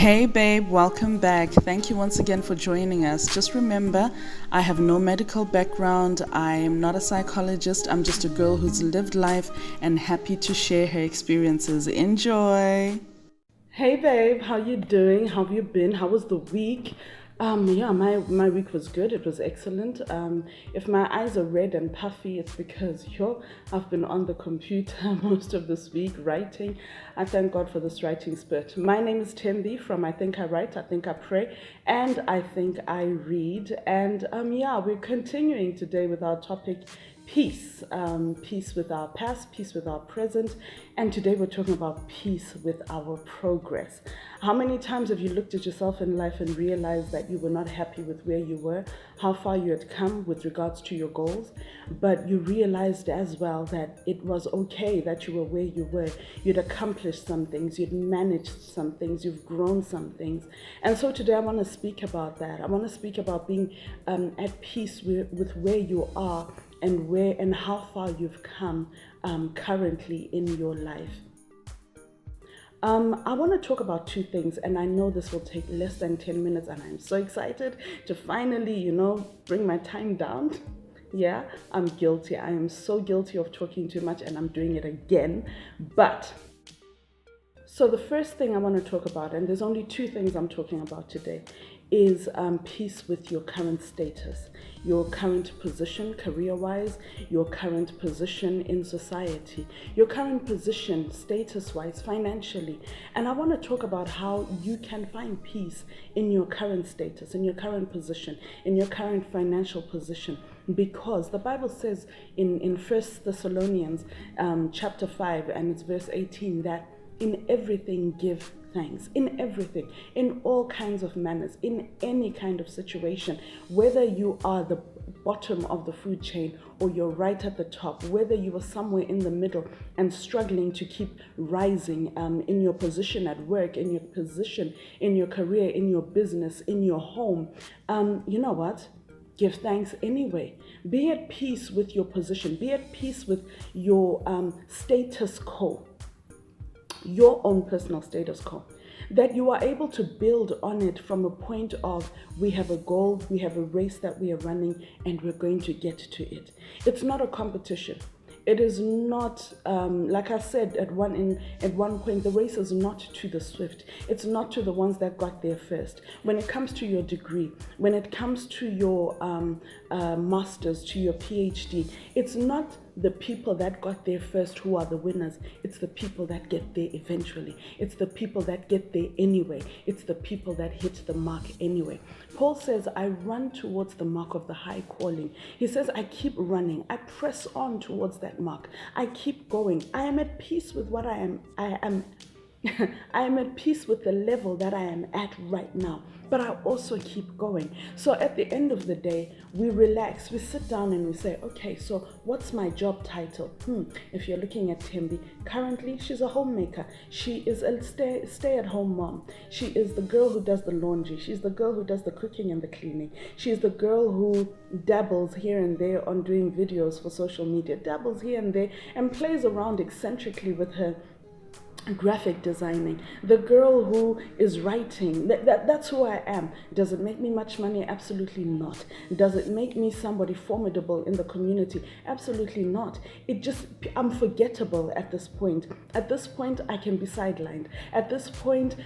Hey babe, welcome back. Thank you once again for joining us. Just remember, I have no medical background. I am not a psychologist. I'm just a girl who's lived life and happy to share her experiences. Enjoy. Hey babe, how you doing? How have you been? How was the week? My week was good. It was excellent. If my eyes are red and puffy, it's because I've been on the computer most of this week writing. I thank God for this writing spurt. My name is Thembie from iThink, iWrite, iThink, iPray, and iThink, iRead. And we're continuing today with our topic peace. Peace with our past, peace with our present, and today we're talking about peace with our progress. How many times have you looked at yourself in life and realized that you were not happy with where you were, how far you had come with regards to your goals, but you realized as well that it was okay that you were where you were. You'd accomplished some things, you'd managed some things, you've grown some things. And so today I want to speak about that. I want to speak about being at peace with where you are and where and how far you've come currently in your life. I want to talk about two things, and I know this will take less than 10 minutes, and I'm so excited to finally, bring my time down. Yeah, I'm guilty. I am so guilty of talking too much, and I'm doing it again. So the first thing I want to talk about, and there's only two things I'm talking about today, is peace with your current status, your current position career-wise, your current position in society, your current position status-wise, financially. And I want to talk about how you can find peace in your current status, in your current position, in your current financial position. Because the Bible says in 1 Thessalonians chapter 5 and it's verse 18 that in everything give thanks, in everything, in all kinds of manners, in any kind of situation, whether you are the bottom of the food chain or you're right at the top, whether you are somewhere in the middle and struggling to keep rising in your position at work, in your position, in your career, in your business, in your home, you know what? Give thanks anyway. Be at peace with your position. Be at peace with your status quo, your own personal status quo, that you are able to build on it from a point of we have a goal, we have a race that we are running, and we're going to get to it. It's not a competition. It is not, like I said at one point, the race is not to the swift. It's not to the ones that got there first. When it comes to your degree, when it comes to your master's, to your PhD, it's not the people that got there first who are the winners. It's the people that get there eventually. It's the people that get there anyway. It's the people that hit the mark anyway. Paul says, I run towards the mark of the high calling. He says, I keep running. I press on towards that mark. I keep going. I am at peace with what I am I am at peace with the level that I am at right now, but I also keep going. So at the end of the day, we relax, we sit down and we say, okay, so what's my job title? If you're looking at Thembie, currently she's a homemaker. She is a stay-at-home mom. She is the girl who does the laundry. She's the girl who does the cooking and the cleaning. She's the girl who dabbles here and there on doing videos for social media, dabbles here and there and plays around eccentrically with her graphic designing, the girl who is writing. That's who I am. Does it make me much money? Absolutely not. Does it make me somebody formidable in the community? Absolutely not. I'm forgettable at this point. At this point, I can be sidelined. At this point,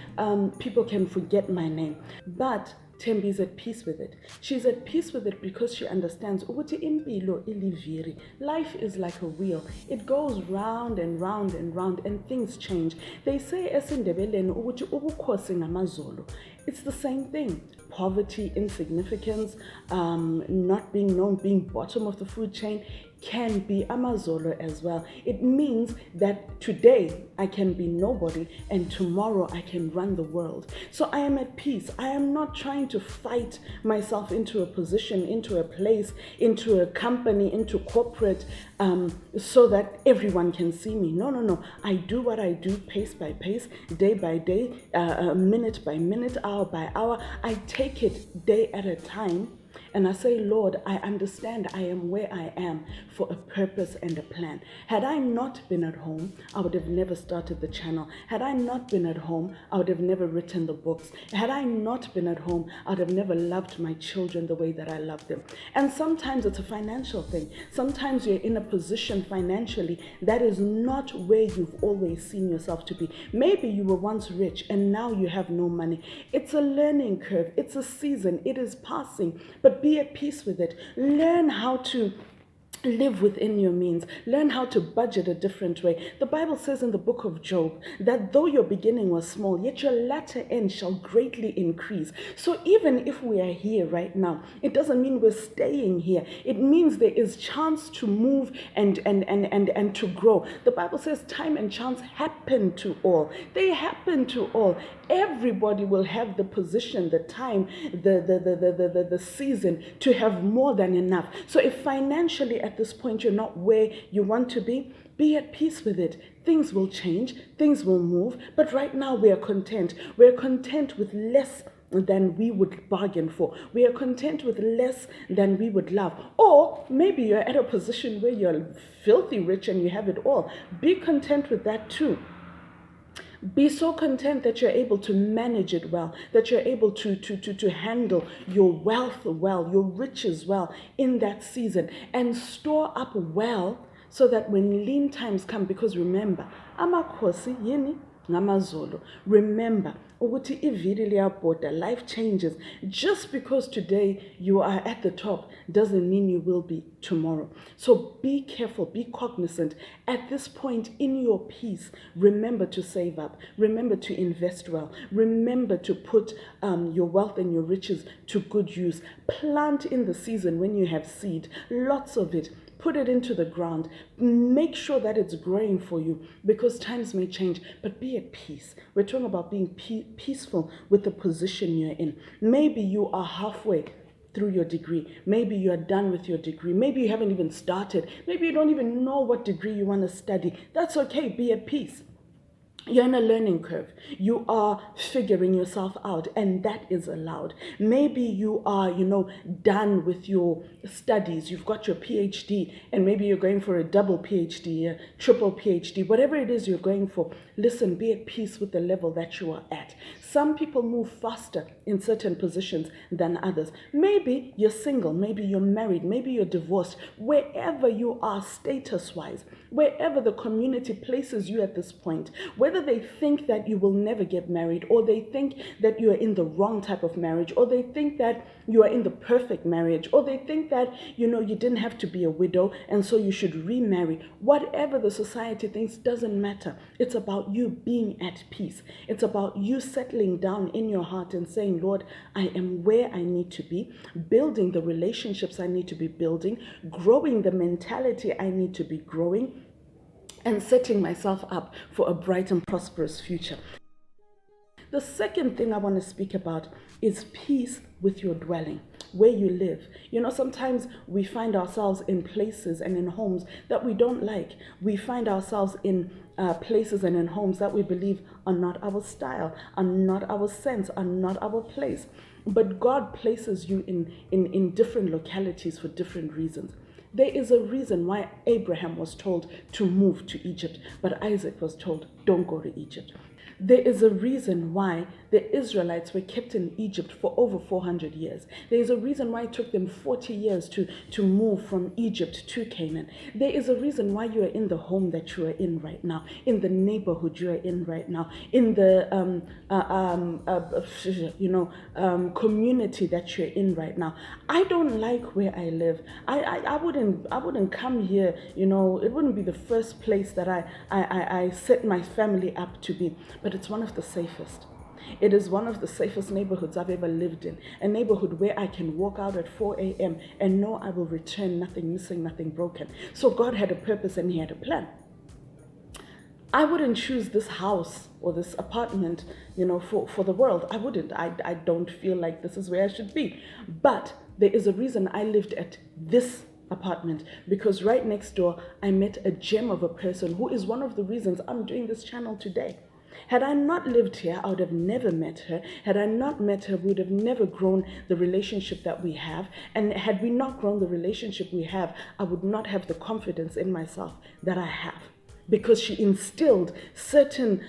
people can forget my name. But Thembie is at peace with it. She's at peace with it because she understands ukuthi impilo iliviri. Life is like a wheel. It goes round and round and round and things change. They say esiNdebeleni ukuthi ubukhosi ngamazolo. It's the same thing. Poverty, insignificance, not being known, being bottom of the food chain can be amazolo as well. It means that today I can be nobody and tomorrow I can run the world. So I am at peace. I am not trying to fight myself into a position, into a place, into a company, into corporate, so that everyone can see me. No. I do what I do pace by pace, day by day, minute by minute, hour by hour. I take it day at a time. and I say, Lord, I understand I am where I am for a purpose and a plan. Had I not been at home, I would have never started the channel. Had I not been at home, I would have never written the books. Had I not been at home, I would have never loved my children the way that I love them. And sometimes it's a financial thing. Sometimes you're in a position financially that is not where you've always seen yourself to be. Maybe you were once rich and now you have no money. It's a learning curve. It's a season. It is passing, but be at peace with it. Learn how to live within your means. Learn how to budget a different way. The Bible says in the book of Job that though your beginning was small, yet your latter end shall greatly increase. So even if we are here right now, it doesn't mean we're staying here. It means there is chance to move and to grow. The Bible says time and chance happen to all. They happen to all. Everybody will have the position, the time, the season to have more than enough. So if financially at this point you're not where you want to be at peace with it. Things will change, things will move, but right now we are content. We're content with less than we would bargain for. We are content with less than we would love. Or maybe you're at a position where you're filthy rich and you have it all. Be content with that too. Be so content that you're able to manage it well, that you're able to handle your wealth well, your riches well in that season, and store up well so that when lean times come, because remember, amakhosi yini ngamazolo. Remember, ukuthi ivili liyabhoda, life changes. Just because today you are at the top doesn't mean you will be tomorrow. So be careful, be cognizant. At this point in your peace, remember to save up. Remember to invest well. Remember to put your wealth and your riches to good use. Plant in the season when you have seed, lots of it. Put it into the ground. Make sure that it's growing for you, because times may change, but be at peace. We're talking about being peaceful with the position you're in. Maybe you are halfway through your degree. Maybe you are done with your degree. Maybe you haven't even started. Maybe you don't even know what degree you want to study. That's okay. Be at peace. You're in a learning curve. You are figuring yourself out, and that is allowed. Maybe you are, done with your studies. You've got your PhD, and maybe you're going for a double PhD, a triple PhD, whatever it is you're going for. Listen, be at peace with the level that you are at. Some people move faster in certain positions than others. Maybe you're single, maybe you're married, maybe you're divorced. Wherever you are status-wise, wherever the community places you at this point, whether they think that you will never get married, or they think that you are in the wrong type of marriage, or they think that you are in the perfect marriage, or they think that, you didn't have to be a widow and so you should remarry. Whatever the society thinks doesn't matter. It's about you being at peace. It's about you settling down in your heart and saying, Lord, I am where I need to be, building the relationships I need to be building, growing the mentality I need to be growing, and setting myself up for a bright and prosperous future. The second thing I want to speak about is peace with your dwelling, where you live. Sometimes we find ourselves in places and in homes that we don't like. We find ourselves in places and in homes that we believe are not our style, are not our sense, are not our place. But God places you in different localities for different reasons. There is a reason why Abraham was told to move to Egypt, but Isaac was told, don't go to Egypt. There is a reason why the Israelites were kept in Egypt for over 400 years. There is a reason why it took them 40 years to move from Egypt to Canaan. There is a reason why you are in the home that you are in right now, in the neighborhood you are in right now, in the community that you're in right now. I don't like where I live. I wouldn't come here. It wouldn't be the first place that I set my family up to be. But it's one of the safest. It is one of the safest neighborhoods I've ever lived in. A neighborhood where I can walk out at 4 a.m. and know I will return, nothing missing, nothing broken. So God had a purpose and He had a plan. I wouldn't choose this house or this apartment, for the world. I wouldn't. I don't feel like this is where I should be. But there is a reason I lived at this apartment, because right next door I met a gem of a person who is one of the reasons I'm doing this channel today. Had I not lived here, I would have never met her. Had I not met her, we would have never grown the relationship that we have. And had we not grown the relationship we have, I would not have the confidence in myself that I have. Because she instilled certain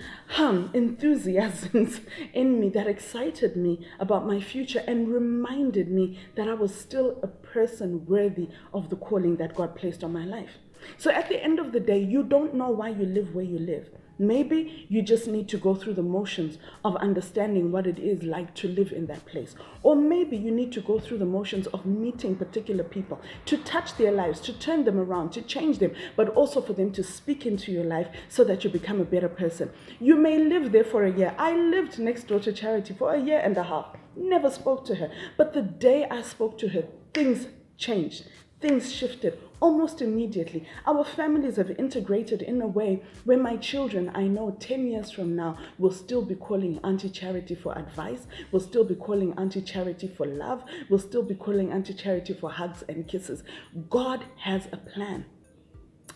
enthusiasms in me that excited me about my future and reminded me that I was still a person worthy of the calling that God placed on my life. So at the end of the day, you don't know why you live where you live. Maybe you just need to go through the motions of understanding what it is like to live in that place. Or maybe you need to go through the motions of meeting particular people, to touch their lives, to turn them around, to change them, but also for them to speak into your life so that you become a better person. You may live there for a year. I lived next door to Charity for a year and a half. Never spoke to her. But the day I spoke to her, things changed. Things shifted almost immediately. Our families have integrated in a way where my children, I know 10 years from now, will still be calling Auntie Charity for advice, will still be calling Auntie Charity for love, will still be calling Auntie Charity for hugs and kisses. God has a plan.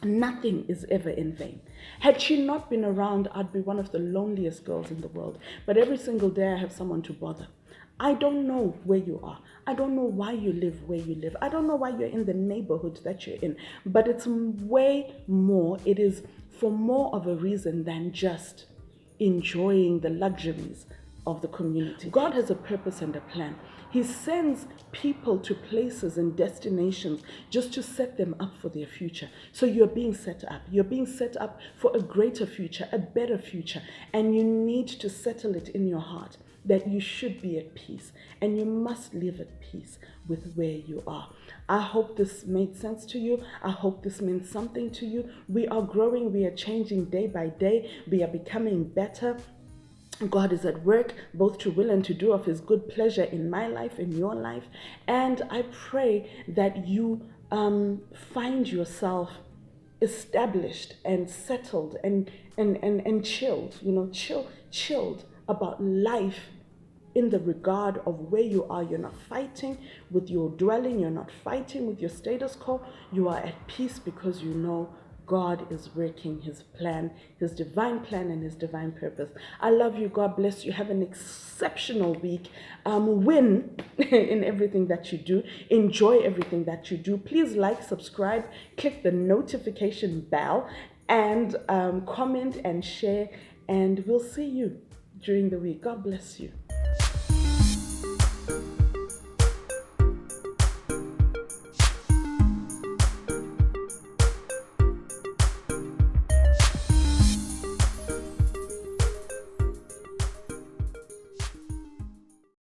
Nothing is ever in vain. Had she not been around, I'd be one of the loneliest girls in the world. But every single day I have someone to bother. I don't know where you are. I don't know why you live where you live. I don't know why you're in the neighborhood that you're in. But it's way more. It is for more of a reason than just enjoying the luxuries of the community. God has a purpose and a plan. He sends people to places and destinations just to set them up for their future. So you're being set up. You're being set up for a greater future, a better future. And you need to settle it in your heart that you should be at peace and you must live at peace with where you are. I hope this made sense to you. I hope this meant something to you. We are growing. We are changing day by day. We are becoming better. God is at work, both to will and to do of his good pleasure in my life, in your life. And I pray that you find yourself established and settled and chilled, chilled about life in the regard of where you are. You're not fighting with your dwelling. You're not fighting with your status quo. You are at peace because you know God is working his plan, his divine plan and his divine purpose. I love you. God bless you. Have an exceptional week. Win in everything that you do. Enjoy everything that you do. Please like, subscribe, click the notification bell, and comment and share. And we'll see you during the week. God bless you.